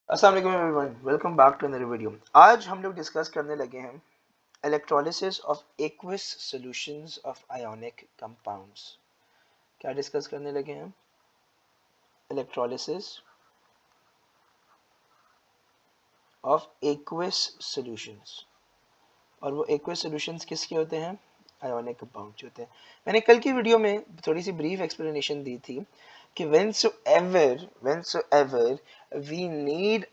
अस्सलाम वालेकुम everyone, welcome back to another video. आज हम लोग डिस्कस करने लगे हैं electrolysis of aqueous solutions of ionic compounds. क्या डिस्कस करने लगे हैं? Electrolysis of aqueous solutions. और वो एक्वस सॉल्यूशंस किसके होते हैं? आयोनिक कंपाउंड के होते हैं। मैंने कल की वीडियो में थोड़ी सी ब्रीफ एक्सप्लेनेशन दी थी कि whensoever we need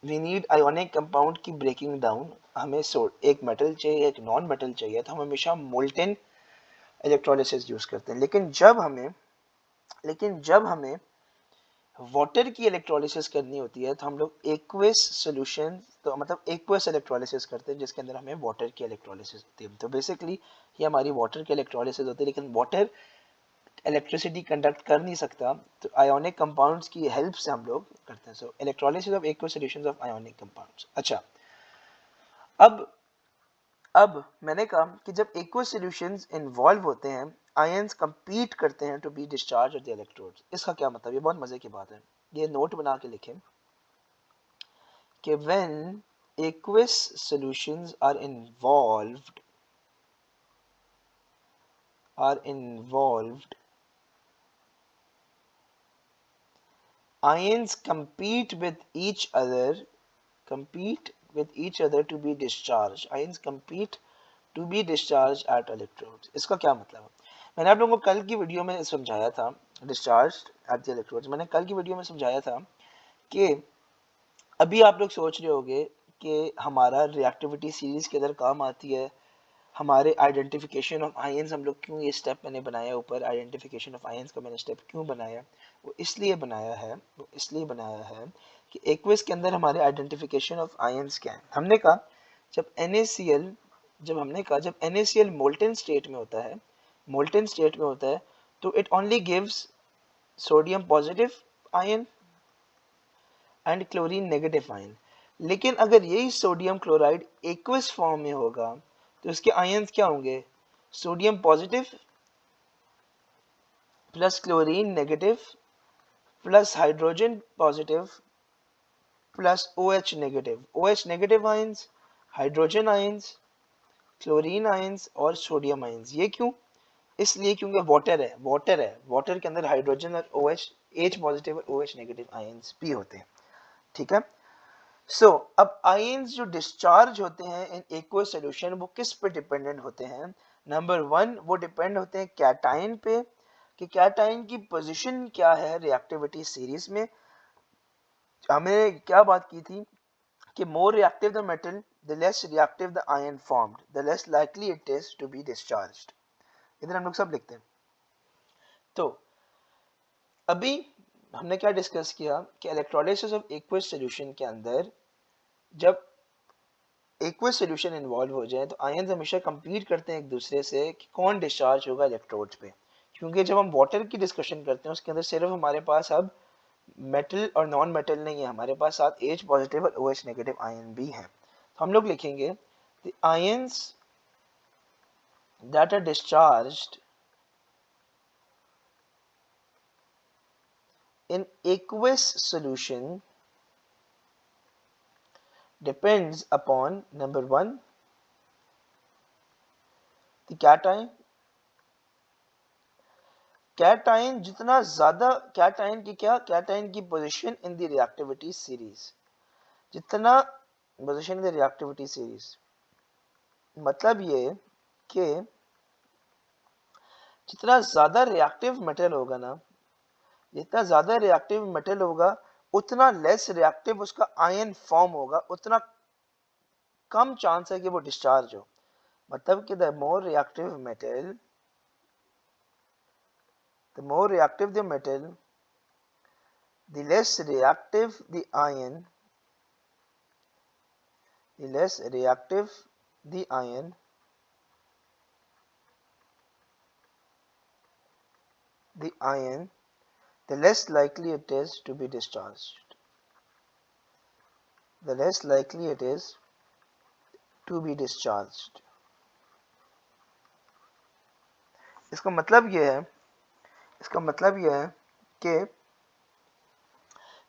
we need ionic compound की ब्रेकिंग डाउन, हमें एक मेटल चाहिए, एक नॉन मेटल चाहिए, तो हम हमेशा मोल्टेन इलेक्ट्रोलिसिस यूज करते हैं। लेकिन जब हमें वाटर की इलेक्ट्रोलिसिस करनी होती है तो हम लोग एक्वस सॉल्यूशन, तो मतलब एक्वस इलेक्ट्रोलिसिस करते हैं जिसके अंदर हमें वाटर की इलेक्ट्रोलिसिस होती है। तो बेसिकली ये हमारी वाटर की इलेक्ट्रोलिसिस होती है, लेकिन वाटर इलेक्ट्रिसिटी कंडक्ट कर नहीं सकता, तो आयोनिक कंपाउंड्स की हेल्प से हम लोग करते हैं। So electrolysis of aqueous solutions of ionic compounds. अच्छा, अब अब मैंने कहा कि जब एक्वस सॉल्यूशंस इन्वॉल्व होते हैं, आयंस कंपीट करते हैं to be discharge at the electrodes. इसका क्या मतलब? ये बहुत मजे की बात है, ये नोट बना के लिखें कि when aqueous solutions are involved, ions compete with each other to be discharged. Ions compete to be discharged at electrodes. इसका क्या मतलब है? मैंने आप लोगों को कल की वीडियो में समझाया था, डिस्चार्ज एट द इलेक्ट्रोड्स। मैंने कल की वीडियो में समझाया था कि अभी आप लोग सोच रहे होगे कि हमारा रिएक्टिविटी सीरीज के अंदर काम आती है, हमारे आइडेंटिफिकेशन ऑफ आयंस, हम लोग क्यों ये स्टेप मैंने बनाया, ऊपर आइडेंटिफिकेशन ऑफ आयंस का मैंने स्टेप क्यों बनाया? वो इसलिए बनाया है कि एक्वस के अंदर हमारे आइडेंटिफिकेशन ऑफ आयंस क्या है। जब NaCl जब NaCl मोल्टेन स्टेट में होता है तो it only gives sodium positive ion and chlorine negative ion. लेकिन अगर यही सोडियम क्लोराइड एक्वस फॉर्म में होगा तो इसके आयंस क्या होंगे? Sodium positive plus chlorine negative plus hydrogen positive plus OH negative. OH negative ions, hydrogen ions, chlorine ions और सोडियम आयंस। ये क्यों? इसलिए क्योंकि वाटर के अंदर हाइड्रोजन और OH, H पॉजिटिव और OH नेगेटिव आयंस भी होते हैं। ठीक है। अब आयंस जो डिस्चार्ज होते हैं इन एक्वस सॉल्यूशन, वो किस पे डिपेंडेंट होते हैं? नंबर 1, वो डिपेंड होते हैं कैटायन पे, कि कैटायन की पोजीशन क्या है रिएक्टिविटी सीरीज में। हमने क्या बात की थी कि more reactive the metal, the less reactive the ion formed, the less likely it is to be discharged. इधर हम लोग सब लिखते हैं। तो अभी हमने क्या डिस्कस किया कि इलेक्ट्रोलिसिस ऑफ एक्वस सॉल्यूशन के अंदर जब एक्वस सॉल्यूशन इन्वॉल्व हो जाए तो आयंस हमेशा कंपीट करते हैं एक दूसरे से कि कौन डिस्चार्ज होगा इलेक्ट्रोड्स पे। क्योंकि जब हम वाटर की डिस्कशन करते हैं उसके अंदर सिर्फ हमारे पास अब मेटल और नॉन मेटल नहीं है, हमारे पास साथ H पॉजिटिव और OH नेगेटिव आयन भी हैं। तो हम लोग लिखेंगे the ions that are discharged in aqueous solution depends upon number 1 the cation। Cation जितना ज्यादा, कैटायन की position in the reactivity series, जितना position in the reactivity series, मतलब ये कि जितना ज्यादा रिएक्टिव मेटल होगा ना, जितना ज्यादा रिएक्टिव मेटल होगा उतना लेस रिएक्टिव उसका आयन फॉर्म होगा, उतना कम चांस है कि वो डिस्चार्ज हो। मतलब कि the more reactive the metal, the less reactive the ion, the less reactive the ion, the less likely it is to be discharged. The less likely it is to be discharged. इसका मतलब यह है कि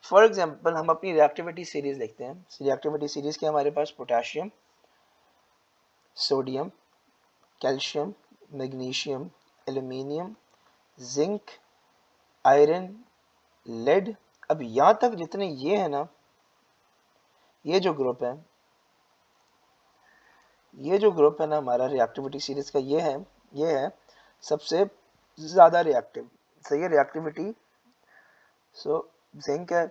for example हम अपनी reactivity series लिखते हैं। Reactivity series के हमारे पास potassium, sodium, calcium, magnesium, aluminium, zinc, iron, lead. अब यहाँ तक जितने ये है ना, ये जो ग्रुप है, ये जो ग्रुप है ना हमारा रिएक्टिविटी सीरीज का, ये है सबसे ज्यादा रिएक्टिव। सही है, रिएक्टिविटी। सो जिंक है,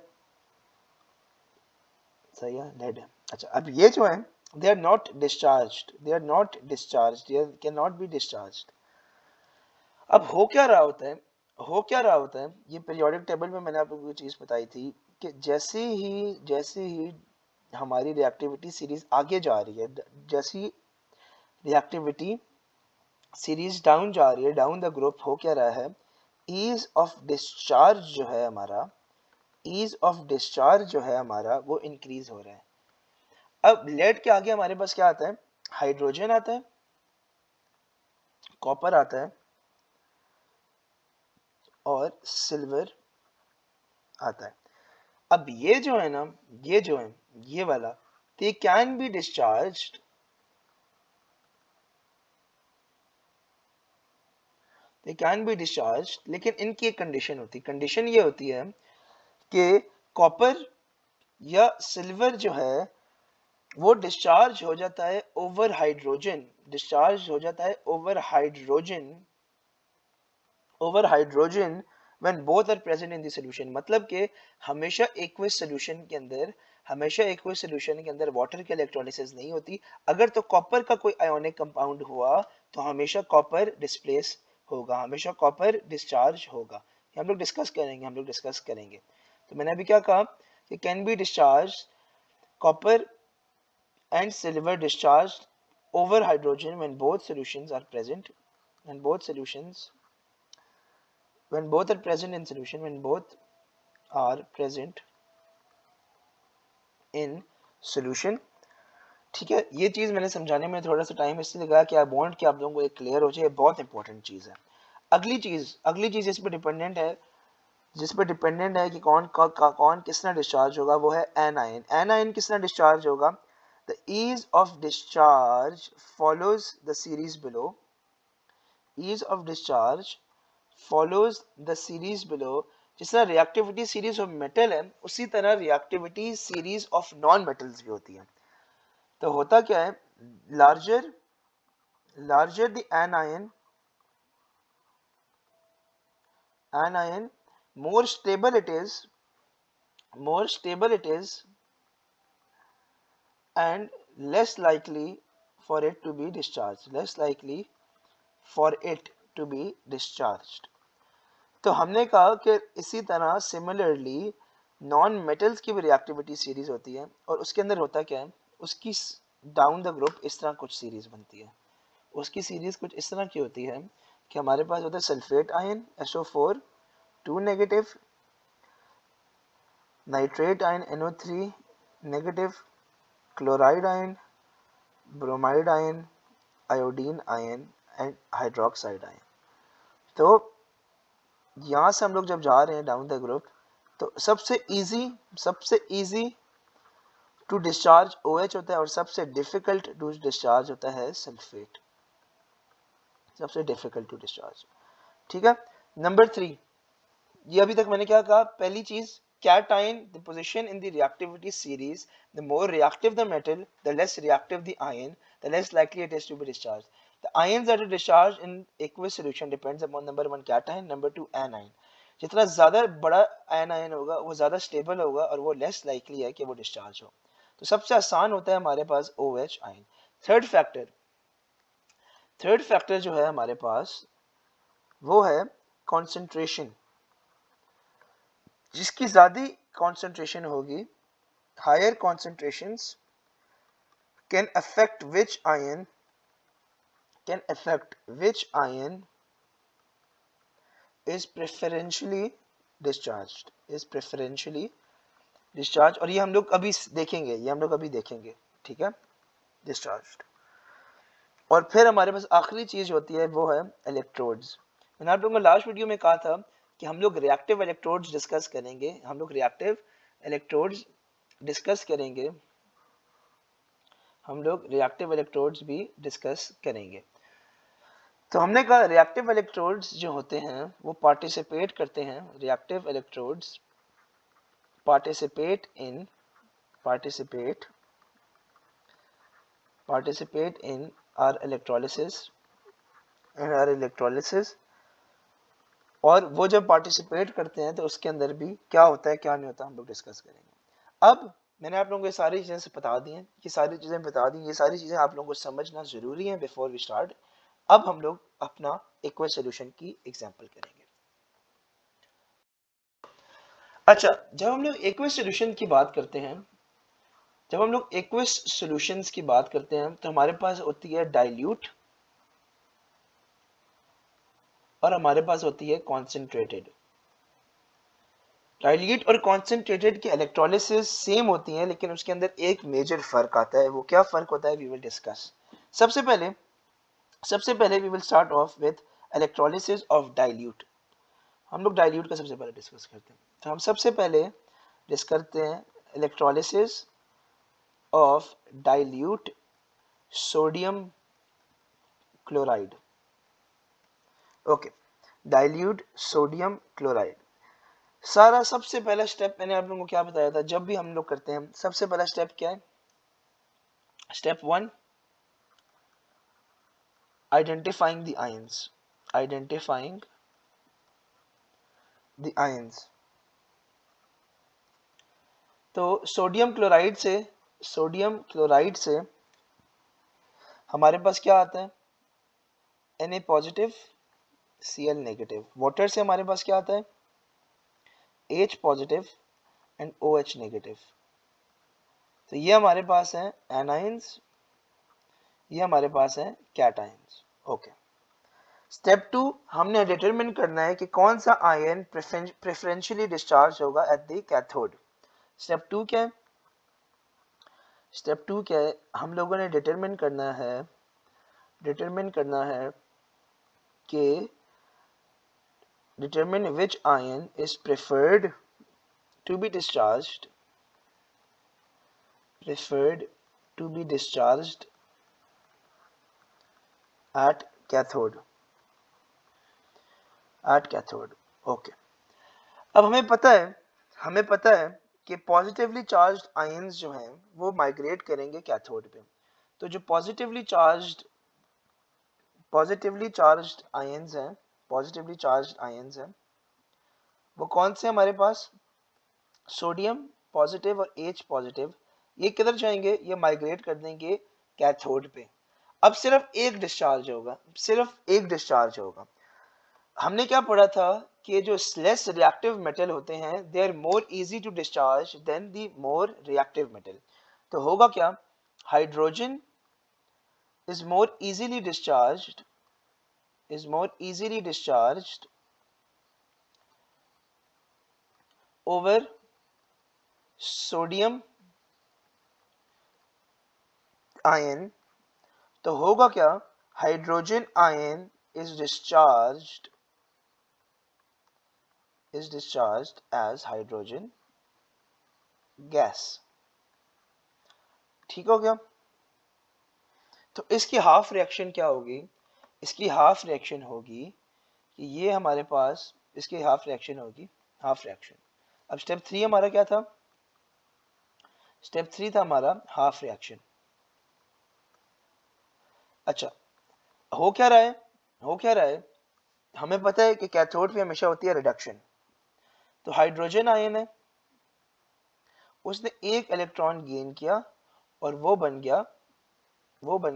सही है, लेड है। अच्छा, अब ये जो है they are not discharged, they are not discharged, they cannot be discharged। अब हो क्या रहा होता है, हो क्या रहा होता है, ये पीरियोडिक टेबल में मैंने आपको चीज बताई थी कि जैसे ही हमारी रिएक्टिविटी सीरीज आगे जा रही है, जैसी रिएक्टिविटी सीरीज डाउन जा रही है, डाउन द ग्रुप, हो क्या रहा है, ईज ऑफ डिस्चार्ज जो है हमारा, ईज ऑफ डिस्चार्ज जो है हमारा, वो इंक्रीज हो रहा है। अब लेड के आगे हमारे पास क्या आता है, हाइड्रोजन आता है, कॉपर आता है और सिल्वर आता है। अब ये जो है ना, ये जो है, ये वाला, they can be discharged, they can be discharged, लेकिन इनकी एक कंडीशन होती है। कंडीशन ये होती है कि कॉपर या सिल्वर जो है वो डिस्चार्ज हो जाता है ओवर हाइड्रोजन, डिस्चार्ज हो जाता है over hydrogen, over hydrogen when both are present in the solution। मतलब कि हमेशा aqueous solution के अंदर, हमेशा aqueous solution के अंदर वाटर की इलेक्ट्रोलिसिस नहीं होती। अगर तो कॉपर का कोई आयोनिक कंपाउंड हुआ तो हमेशा कॉपर डिस्प्लेस होगा, हमेशा कॉपर डिस्चार्ज होगा। हम लोग डिस्कस करेंगे, हम लोग डिस्कस करेंगे। तो मैंने अभी क्या कहा कि can be discharge, copper and silver discharged over hydrogen when both solutions are present, when both solutions, when both are present in solution, when both are present in solution। ठीक है, ये चीज मैंने समझाने में थोड़ा सा टाइम इसलिए लगा कि आई वांट कि आप लोगों को एक क्लियर हो जाए, बहुत इंपॉर्टेंट चीज है। अगली चीज इस पर डिपेंडेंट है, जिस पर डिपेंडेंट है कि कौन किसना डिस्चार्ज होगा, वो है एनायन। एनायन किसना डिस्चार्ज होगा, the ease of discharge follows the series below, ease of discharge follows the series below। जिस तरह रिएक्टिविटी सीरीज ऑफ मेटल है, उसी तरह reactivity series of non metals भी होती है। तो होता क्या है, larger larger the anion, more stable it is, more stable it is, and less likely for it to be discharged, less likely for it to be discharged। तो हमने कहा कि इसी तरह सिमिलरली नॉन मेटल्स की भी रिएक्टिविटी सीरीज होती है, और उसके अंदर होता क्या है, उसकी डाउन द ग्रुप इस तरह कुछ सीरीज बनती है। उसकी सीरीज कुछ इस तरह की होती है कि हमारे पास होता है sulphate ion SO4 2 negative, nitrate ion NO3 negative, chloride ion, bromide ion, iodine ion and hydroxide ion. तो यहाँ से हम लोग जब जा रहे हैं डाउन द ग्रुप, तो सबसे इजी टू डिस्चार्ज OH होता है, और सबसे डिफिकल्ट टू डिस्चार्ज होता है सल्फेट, सबसे डिफिकल्ट टू डिस्चार्ज। ठीक है, नंबर 3, ये अभी तक मैंने क्या कहा, पहली चीज cation, the position in the reactivity series, the more reactive the metal, the less reactive the ion, the less likely it is to be discharged। The ions that are discharged in aqueous solution depends upon number 1 cation, number 2 anion। जितना ज्यादा बड़ा anion होगा वो ज्यादा stable होगा और वो less likely है कि वो डिस्चार्ज हो। तो सबसे आसान होता है हमारे पास OH आयन। थर्ड फैक्टर जो है हमारे पास वो है कॉन्सेंट्रेशन। जिसकी ज्यादा कॉन्सेंट्रेशन होगी, higher concentrations can affect which ion is preferentially discharged, और ये हम लोग अभी देखेंगे, ठीक है, डिस्चार्ज्ड। और फिर हमारे पास आखिरी चीज होती है वो है इलेक्ट्रोड्स। मैंने आप लोगों को लास्ट वीडियो में कहा था कि हम लोग रिएक्टिव इलेक्ट्रोड्स डिस्कस करेंगे, हम लोग रिएक्टिव इलेक्ट्रोड्स डिस्कस करेंगे, हम लोग रिएक्टिव इलेक्ट्रोड्स भी डिस्कस करेंगे। तो हमने कहा रिएक्टिव इलेक्ट्रोड्स जो होते हैं वो पार्टिसिपेट करते हैं, reactive electrodes participate in our electrolysis और वो जब पार्टिसिपेट करते हैं तो उसके अंदर भी क्या होता है क्या नहीं होता हम लोग डिस्कस करेंगे। अब मैंने आप लोगों को ये सारी चीजें बता दी हैं, ये सारी चीजें आप लोगों को समझना जरूरी है बिफोर वी स्टार्ट। अब हम लोग अपना एक्वस सॉल्यूशन की एग्जांपल करेंगे। अच्छा, जब हम लोग एक्वस सॉल्यूशन की बात करते हैं तो हमारे पास होती है डाइल्यूट और हमारे पास होती है कॉन्सेंट्रेटेड। डाइल्यूट और कॉन्सेंट्रेटेड की इलेक्ट्रोलिसिस सेम होती हैं, लेकिन उसके अंदर एक मेजर फर्क आता है। वो क्या फर्क होता है वी विल डिस्कस। सबसे पहले we will start off with electrolysis of dilute. हम लोग डाइल्यूट का सबसे पहले डिस्कस करते हैं। तो हम सबसे पहले डिस्कस करते हैं electrolysis of dilute sodium chloride. Okay, dilute sodium chloride. सारा सबसे पहला स्टेप मैंने आप लोगों को क्या बताया था, जब भी हम लोग करते हैं सबसे पहला स्टेप क्या है? Step 1, identifying the ions. तो सोडियम क्लोराइड से हमारे पास क्या आता है? Na positive Cl negative. Water से हमारे पास क्या आता है? H positive and OH negative. तो ये हमारे पास है एनाइंस, ये हमारे पास है कैटाइंस। ओके, स्टेप 2, हमने डिटरमिन करना है कि कौन सा आयन प्रेफरेंशियली डिस्चार्ज होगा एट द कैथोड। स्टेप 2 क्या है? हम लोगों ने डिटरमिन करना है कि determine which ion is preferred to be discharged at cathode। Okay, अब हमें पता है कि पॉजिटिवली चार्ज्ड आयंस जो हैं वो माइग्रेट करेंगे कैथोड पे। तो जो पॉजिटिवली चार्ज्ड आयंस हैं वो कौन से हमारे पास? सोडियम पॉजिटिव और H पॉजिटिव। ये किधर जाएंगे? ये माइग्रेट कर देंगे कैथोड पे। अब सिर्फ एक डिस्चार्ज होगा। हमने क्या पढ़ा था कि जो लेस रिएक्टिव मेटल होते हैं they are more easy to discharge than the more reactive metal. तो होगा क्या? Hydrogen is more easily discharged over sodium ion। तो होगा क्या? Hydrogen ion is discharged as hydrogen gas। ठीक हो गया? तो इसकी हाफ रिएक्शन क्या होगी? इसकी हाफ रिएक्शन होगी कि ये हमारे पास इसकी हाफ रिएक्शन। अब स्टेप 3 हमारा क्या था? स्टेप 3 था हमारा हाफ रिएक्शन। अच्छा, हो क्या रहा है? हमें पता है कि कैथोड पे हमेशा होती है रिडक्शन। तो हाइड्रोजन आयन है, उसने एक इलेक्ट्रॉन गेन किया और वो बन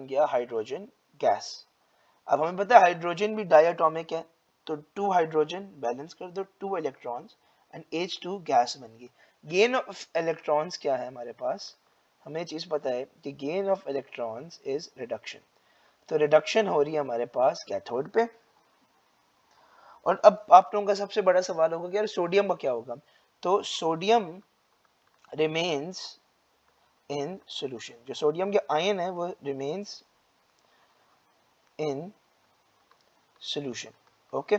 गया हाइड्रोजन गैस। अब हमें पता है हाइड्रोजन भी डायटोमिक है, तो 2 हाइड्रोजन बैलेंस कर दो, 2 इलेक्ट्रॉन्स एंड H2 गैस बन गई। गेन ऑफ इलेक्ट्रॉन्स क्या है हमारे पास? हमें चीज पता है कि gain of electrons is reduction. तो रिडक्शन हो रही है हमारे पास कैथोड पे। और अब आप लोगों का सबसे बड़ा सवाल होगा कि यार सोडियम का क्या होगा? तो सोडियम रिमेन्स इन सॉल्यूशन। जो सोडियम के आयन है वो remains in solution. Okay,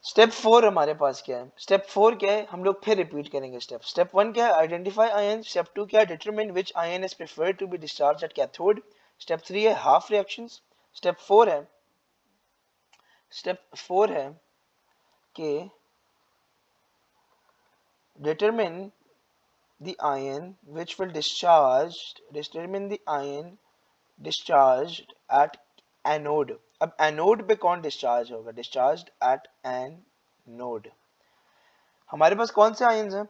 step 4 हमारे पास क्या है? स्टेप 4 क्या है? हम लोग फिर रिपीट करेंगे स्टेप। स्टेप 1 क्या है? Identify ion. स्टेप 2 क्या है? Determine which ion is preferred to be discharge at cathode. Step 3 है हाफ रिएक्शंस। स्टेप 4 है कि determine the ion which will determine the ion discharged at anode। अब anode पे कौन डिस्चार्ज होगा? Discharged at anode. हमारे पास कौन से आयन्स हैं?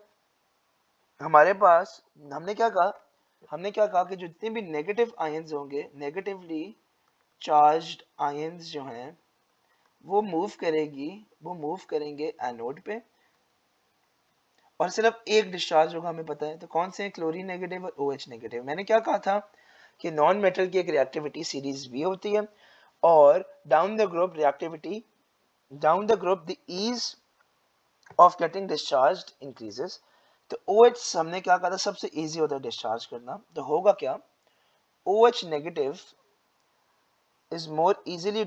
हमारे पास हमने क्या कहा कि जितने भी नेगेटिव आयन्स होंगे, नेगेटिवली चार्ज्ड आयन्स जो हैं वो मूव करेंगे एनोड पे, और सिर्फ एक डिस्चार्ज होगा, हमें पता है। तो कौन से हैं? क्लोरीन नेगेटिव और OH नेगेटिव। मैंने क्या कहा था कि नॉन मेटल की एक रिएक्टिविटी सीरीज B होती है, और down the group the ease of getting discharge increases. तो OH हमने क्या कहा था? सबसे इजी होता है डिस्चार्ज करना। तो होगा क्या? OH negative is more easily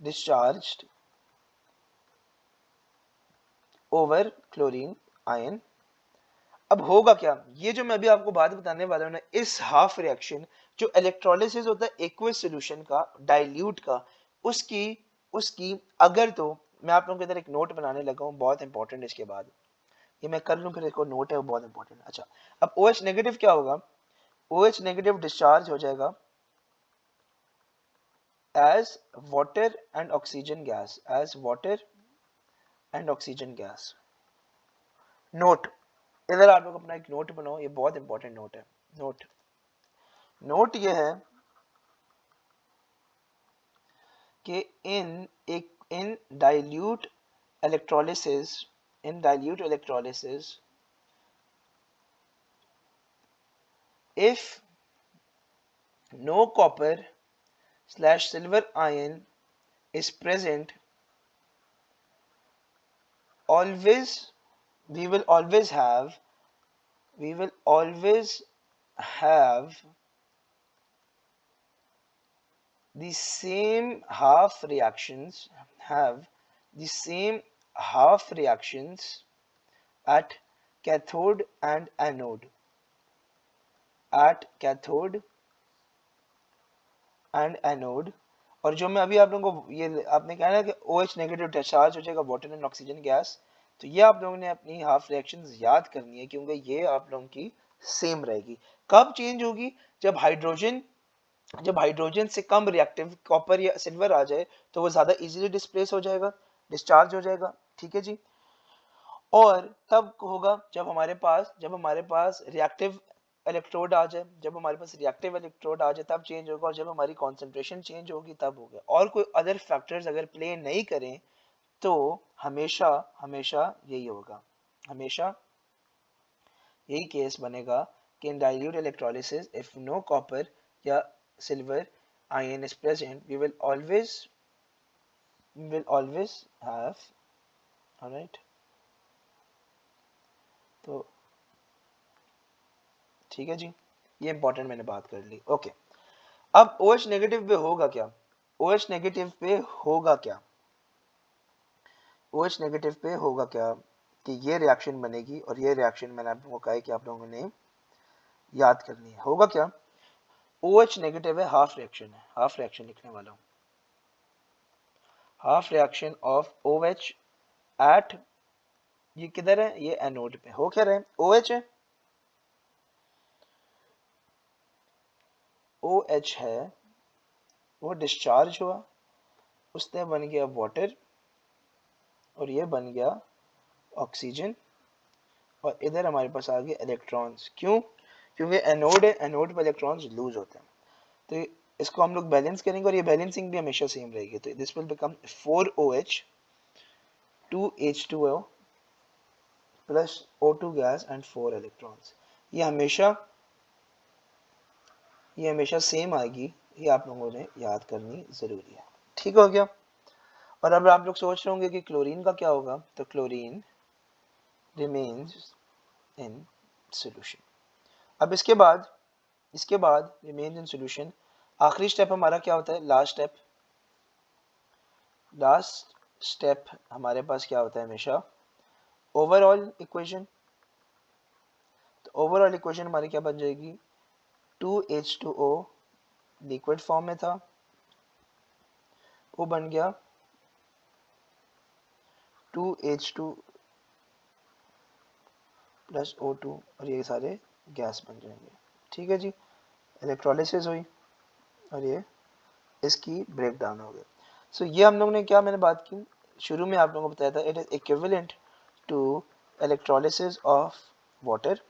discharged over chlorine ion। अब होगा क्या? ये जो मैं अभी आपको बात बताने वाला हूं ना, इस हाफ रिएक्शन जो इलेक्ट्रोलिसिस होता है एक्वस सॉल्यूशन का, डाइल्यूट का, उसकी अगर, तो मैं आप लोगों के इधर एक नोट बनाने लगा हूं, बहुत इंपॉर्टेंट। इसके बाद ये मैं कर लूं, फिर एक और नोट है वो बहुत इंपॉर्टेंट। अच्छा, अब OH नेगेटिव क्या होगा? OH नेगेटिव डिस्चार्ज हो जाएगा as water and oxygen gas, note. इधर आप लोग अपना एक नोट बनाओ, ये बहुत इंपॉर्टेंट नोट है। नोट ये है कि in dilute electrolysis if no copper/silver ion is present, we will always have the same half reactions at cathode and anode, और जो मैं अभी आप लोगों को, ये आपने कहा ना कि OH नेगेटिव डिस्चार्ज हो जाएगा वाटर एंड ऑक्सीजन गैस, तो ये आप लोगों ने अपनी हाफ रिएक्शंस याद करनी है, क्योंकि ये आप लोगों की सेम रहेगी। कब चेंज होगी? जब हाइड्रोजन से कम रिएक्टिव कॉपर या सिल्वर आ जाए, तो वो ज्यादा इजीली डिस्चार्ज हो जाएगा। ठीक है जी। और तब होगा जब हमारे पास रिएक्टिव इलेक्ट्रोड आ जाए, तब चेंज होगा, और जब हमारी कॉन्सेंट्रेशन चेंज होगी तब होगा। और कोई अदर फैक्टर्स अगर प्ले नहीं करें तो हमेशा यही होगा, हमेशा यही केस बनेगा कि in dilute electrolysis if no copper या silver ion is present, we will always have, alright। तो ठीक है जी, ये इंपॉर्टेंट मैंने बात कर ली। ओके, अब OH नेगेटिव पे होगा क्या? OH नेगेटिव पे होगा क्या? OH नेगेटिव पे होगा क्या कि ये रिएक्शन बनेगी, और ये रिएक्शन मैंने आप लोगों को कहा है कि आप लोगों ने याद करनी है। होगा क्या? OH नेगेटिव है, हाफ रिएक्शन लिखने वाला हूं। Half reaction of OH at, ये किधर है? ये एनोड पे। हो क्या रहे? OH है, OH है, वो डिस्चार्ज हुआ, उसने बन गया वाटर, और ये बन गया ऑक्सीजन, और इधर हमारे पास आ गए इलेक्ट्रॉन्स। क्यों? क्योंकि एनोड है, एनोड पर इलेक्ट्रॉन्स लूज होते हैं। तो इसको हम लोग बैलेंस करेंगे, और ये बैलेंसिंग भी हमेशा सेम रहेगी। तो this will become 4OH 2H2O plus O2 gas and 4 electrons. ये हमेशा सेम आएगी, ये आप लोगों ने याद करनी जरूरी है। ठीक हो गया? और अब आप लोग सोच रहे होंगे कि क्लोरीन का क्या होगा? तो क्लोरीन रिमेन्स इन सोल्यूशन। अब इसके बाद रिमेन्स इन सोल्यूशन, आखिरी स्टेप हमारा क्या होता है? लास्ट स्टेप, लास्ट स्टेप हमारे पास क्या होता है हमेशा, ओवरऑल इक्वेशन। तो ओवरऑल इक्वेशन हमारी क्या बन जाएगी, 2H2O लिक्विड फॉर्म में था, वो बन गया 2H2 प्लस O2 और ये सारे गैस बन जाएंगे। ठीक है जी, इलेक्ट्रोलिसिस हुई और ये इसकी ब्रेक डाउन हो गया। सो ये हम लोग ने क्या, मैंने बात की शुरू में आप लोगों को बताया था, it is equivalent to electrolysis of water.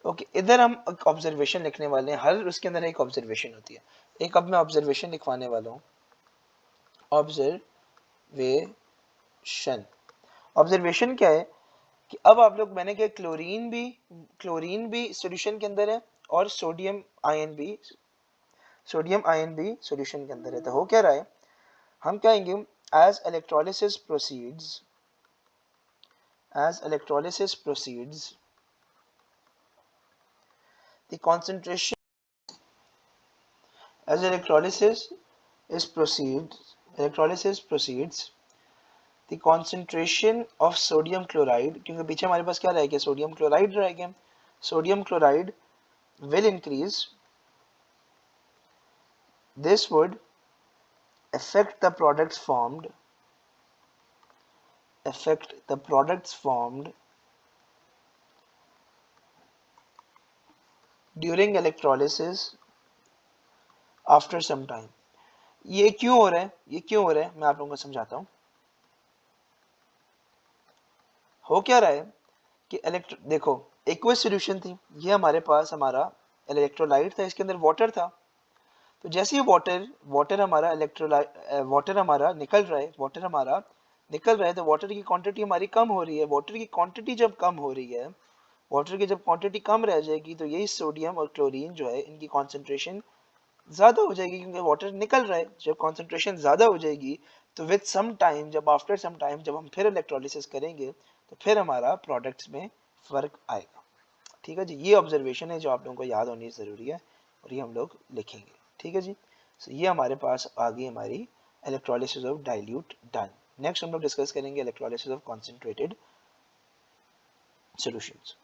Okay, इधर हम एक ऑब्जर्वेशन लिखने वाले हैं, हर उसके अंदर एक ऑब्जर्वेशन होती है। एक अब मैं ऑब्जर्वेशन लिखवाने वाला हूँ, ऑब्जर्वेशन। ऑब्जर्वेशन क्या है कि अब आप लोग, मैंने क्या, क्लोरीन भी सॉल्यूशन के अंदर है और सोडियम आयन भी सॉल्यूशन के अंदर है। तो हो क्या रहा है, हम कहेंगे as electrolysis proceeds the concentration as electrolysis proceeds the concentration of sodium chloride, क्योंकि पीछे हमारे पास क्या रहेगा, सोडियम क्लोराइड रहेगा, sodium chloride will increase. This would affect the products formed during electrolysis after some time. ये क्यों हो रहा है, मैं आप लोगों को समझाता हूँ। हो क्या रहा है कि देखो, एक्वस सॉल्यूशन थी, ये हमारे पास हमारा इलेक्ट्रोलाइट था, इसके अंदर वाटर था। तो जैसे ही वाटर हमारा निकल रहा है, तो वाटर की क्वांटिटी हमारी कम हो रही है। वाटर की क्वांटिटी जब कम हो रही है, वाटर की जब क्वांटिटी कम रह जाएगी, तो यही सोडियम और क्लोरीन जो है, इनकी कॉन्सेंट्रेशन ज़्यादा हो जाएगी, क्योंकि वाटर निकल रहा है। जब कॉन्सेंट्रेशन ज़्यादा हो जाएगी, तो with some time, after some time जब हम फिर इलेक्ट्रोलिसिस करेंगे, तो फिर हमारा प्रोडक्ट्स में फ़र्क आएगा। ठीक है जी, ये ऑब्जर्वेशन है जो आप लोगों को याद होनी ज़रूरी है, और ये हम लोग लिखेंगे। ठीक है जी, सो ये हमारे पास आ गई हमारी electrolysis of dilute done. Next हम लोग डिस्कस करेंगे इलेक्ट्रोलिसिस ऑफ कॉन्सेंट्रेटेड सॉल्यूशंस।